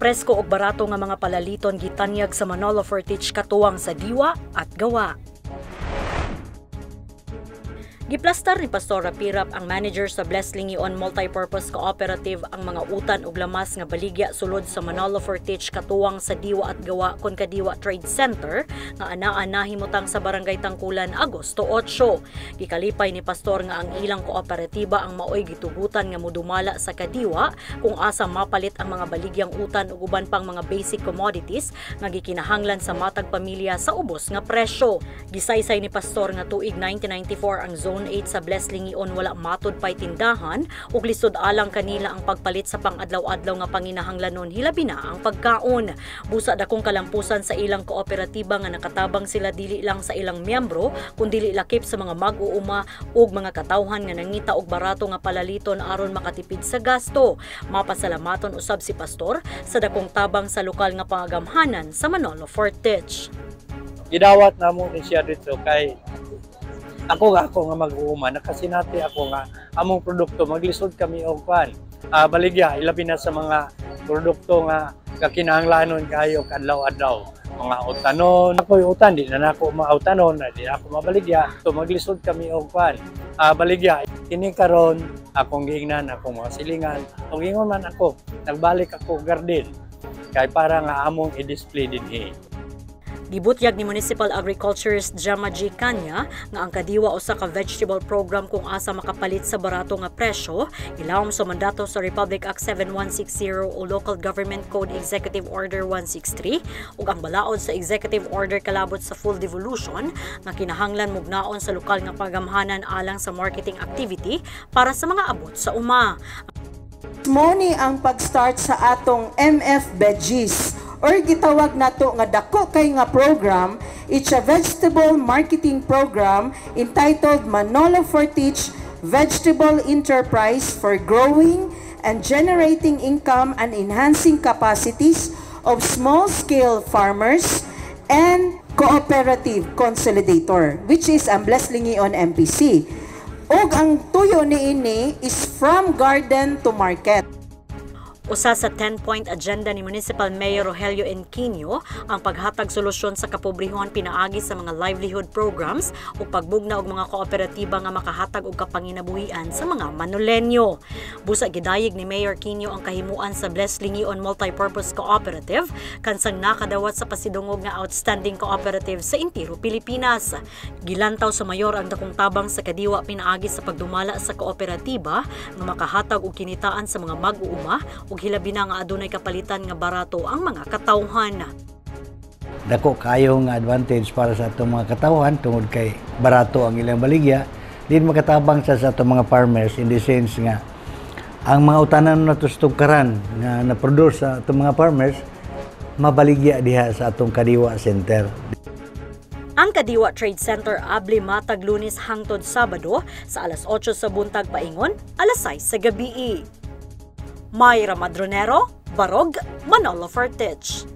presko ug barato nga mga palaliton gitanyag sa Manolo Fertich katuwang sa diwa at gawa. Giplastar ni Pastor Rapirap ang manager sa Blessed Lingion Multipurpose Cooperative ang mga utan ug lamas nga baligya sulod sa Manolo Fertich katuwang sa diwa at gawa kon Kadiwa Trade Center nga anaa nahimutang sa Barangay Tangkulan Agosto 8. Gikalipay ni Pastor nga ang ilang kooperatiba ang maoy gitugutan nga modumala sa Kadiwa kung asa mapalit ang mga baligyang utan ug uban pang mga basic commodities nga gikinahanglan sa matag pamilya sa ubos nga presyo. Gisaysay ni Pastor nga tuig 1994 ang Zone 8 sa Blessed Lingion wala matud pay tindahan ug lisod alang kanila ang pagpalit sa pang-adlaw-adlaw nga panginahanglanon hilabi na ang pagkaon. Busa dakong kalampusan sa ilang kooperatiba nga nakatabang sila dili lang sa ilang miyembro kundi lakip sa mga mag-uuma ug mga katawhan nga nangita og barato nga palaliton aron makatipid sa gasto. Mapasalamaton usab si Pastor sa dakong tabang sa lokal nga pangagamhanan sa Manolo Fertich. Gidawat namo ni siya dito kay ako nga mag-uuma, nakasinati ako nga among produkto maglisod kami og baligya ilabi na sa mga produkto nga kakinahanglanon kayo kadlaw-adlaw, mga utanon. Ako utan di na ako mautanon, di ako mabaligya, so maglisod kami og baligya. Kini karon akong giingnan akong mga silingan, ug ingon man ako nagbalik ako garden kay para nga among i-display dinhi. Gibutyag ni Municipal Agriculturist Jama G. Kanya nga ang Kadiwa usa ka vegetable program kung asa makapalit sa barato nga presyo, ilawom sa mandato sa Republic Act 7160 o Local Government Code Executive Order 163 ug ang balaod sa Executive Order kalabot sa full devolution nga kinahanglan mugnaon sa lokal nga pagamhanan alang sa marketing activity para sa mga abot sa uma. Moni ang pag-start sa atong MF Veggies or gitawag nato nga dako kay nga program. It's a vegetable marketing program entitled Manolo Fertich Vegetable Enterprise for growing and generating income and enhancing capacities of small-scale farmers and cooperative consolidator, which is ang Blessed Lingion MPC. Og ang tuyo niini is from garden to market. Usa sa 10-point agenda ni Municipal Mayor Rogelio Enquinio ang paghatag solusyon sa kapobrehon pinaagi sa mga livelihood programs o pagbugna og mga kooperatiba nga makahatag og kapanginabuhian sa mga Manolenyo. Busa gidayeg ni Mayor Quinio ang kahimuan sa Blessed Lingion Multipurpose Cooperative kansang nakadawat sa pasidungog nga outstanding cooperative sa Intiro, Pilipinas. Gilantaw sa mayor ang dakong tabang sa Kadiwa pinaagi sa pagdumala sa kooperatiba nga makahatag og kinitaan sa mga mag-uuma ug hilabi na nga adunay kapalitan nga barato ang mga katawhan. Dako kayo nga advantage para sa atong mga katawhan tungod kay barato ang ilang baligya. Din makatabang sa atong mga farmers in the sense nga ang mga utanan na tustugkaran nga na-produce sa atong mga farmers mabaligya diha sa atong Kadiwa Center. Ang Kadiwa Trade Center abli matag Lunes hangtod Sabado sa alas 8 sa buntag paingon, alas 6 sa gabi. Mayra Madronero, Barog, Manolo Fertich.